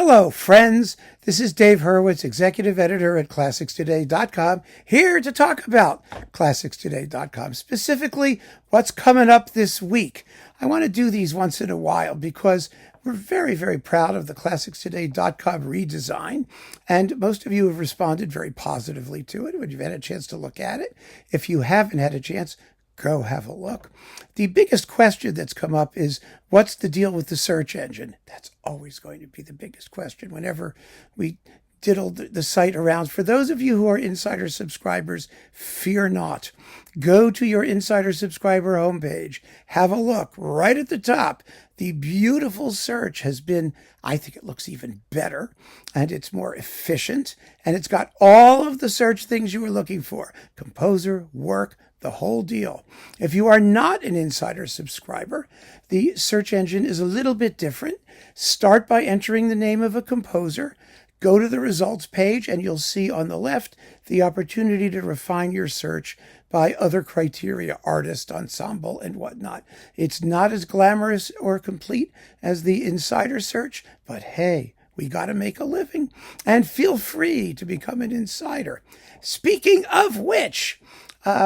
Hello, friends. This is Dave Hurwitz, executive editor at Clasicstoday.com, here to talk about Clasicstoday.com, specifically what's coming up this week. I want to do these once in a while because we're very, very proud of the Clasicstoday.com redesign, and most of you have responded very positively to it when you've had a chance to look at it. If you haven't had a chance, go have a look. The biggest question that's come up is, what's the deal with the search engine? That's always going to be the biggest question whenever we diddle the site around. For those of you who are insider subscribers, fear not. Go to your insider subscriber homepage. Have a look. Right at the top, the beautiful search has been, I think it looks even better, and it's more efficient, and it's got all of the search things you were looking for: composer, work, the whole deal. If you are not an insider subscriber, the search engine is a little bit different. Start by entering the name of a composer. Go to the results page, and you'll see on the left the opportunity to refine your search by other criteria: artist, ensemble, and whatnot. It's not as glamorous or complete as the insider search, but hey, we got to make a living. And feel free to become an insider. Speaking of which,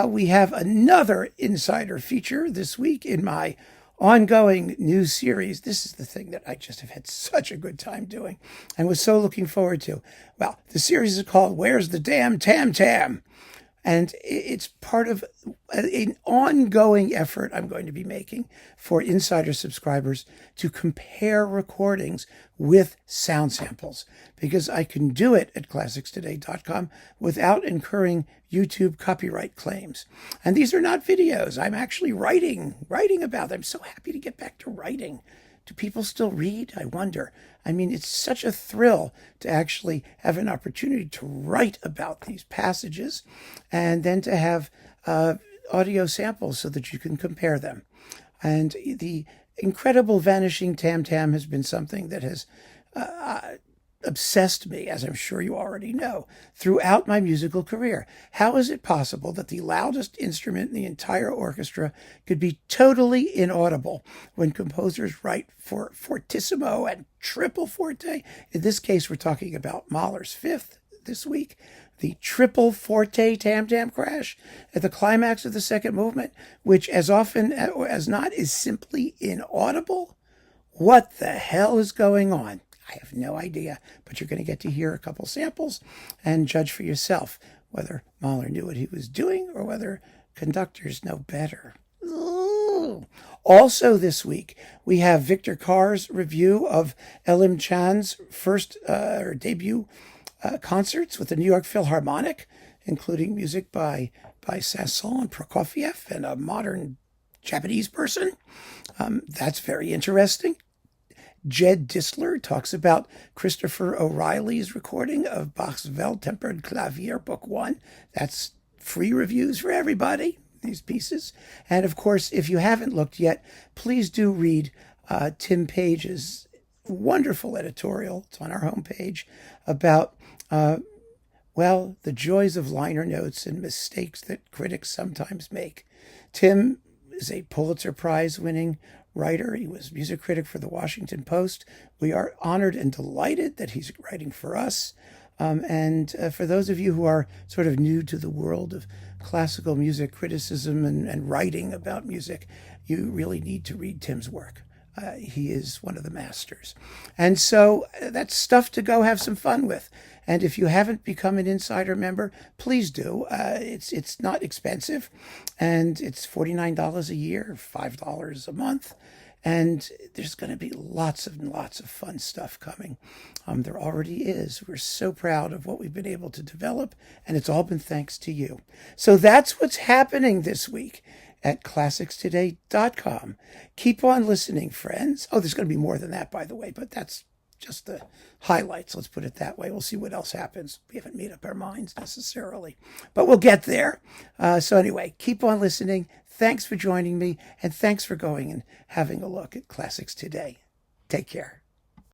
we have another insider feature this week in my ongoing new series. This is the thing that I just have had such a good time doing and was so looking forward to. Well, the series is called Where's the Damn Tam-Tam? And it's part of an ongoing effort I'm going to be making for insider subscribers to compare recordings with sound samples, because I can do it at Clasicstoday.com without incurring YouTube copyright claims. And these are not videos. I'm actually writing about them. I'm so happy to get back to writing. Do people still read? I wonder. I mean, it's such a thrill to actually have an opportunity to write about these passages and then to have audio samples so that you can compare them. And the incredible Vanishing Tam-Tam has been something that has obsessed me, as I'm sure you already know, throughout my musical career. How is it possible that the loudest instrument in the entire orchestra could be totally inaudible when composers write for fortissimo and triple forte? In this case, we're talking about Mahler's Fifth this week, the triple forte tam-tam crash at the climax of the second movement, which as often as not is simply inaudible. What the hell is going on? I have no idea, but you're going to get to hear a couple samples and judge for yourself whether Mahler knew what he was doing or whether conductors know better. Ooh. Also this week, we have Victor Carr's review of Elim Chan's first debut concerts with the New York Philharmonic, including music by Saint-Saëns and Prokofiev and a modern Japanese person. That's very interesting. Jed Disler talks about Christopher O'Reilly's recording of Bach's Well-Tempered Clavier, Book 1. That's free reviews for everybody, these pieces. And of course, if you haven't looked yet, please do read Tim Page's wonderful editorial. It's on our homepage about, the joys of liner notes and mistakes that critics sometimes make. Tim is a Pulitzer Prize winning writer. He was music critic for the Washington Post. We are honored and delighted that he's writing for us. And for those of you who are sort of new to the world of classical music criticism and writing about music, you really need to read Tim's work. He is one of the masters. And so that's stuff to go have some fun with. And if you haven't become an insider member, please do. It's not expensive, and it's $49 a year, $5 a month. And there's going to be lots and lots of fun stuff coming. There already is. We're so proud of what we've been able to develop, and it's all been thanks to you. So that's what's happening this week at Clasicstoday.com. Keep on listening, friends. Oh, there's going to be more than that, by the way, but that's just the highlights. Let's put it that way. We'll see what else happens. We haven't made up our minds necessarily, but we'll get there. So anyway, keep on listening. Thanks for joining me, and thanks for going and having a look at Classics Today. Take care.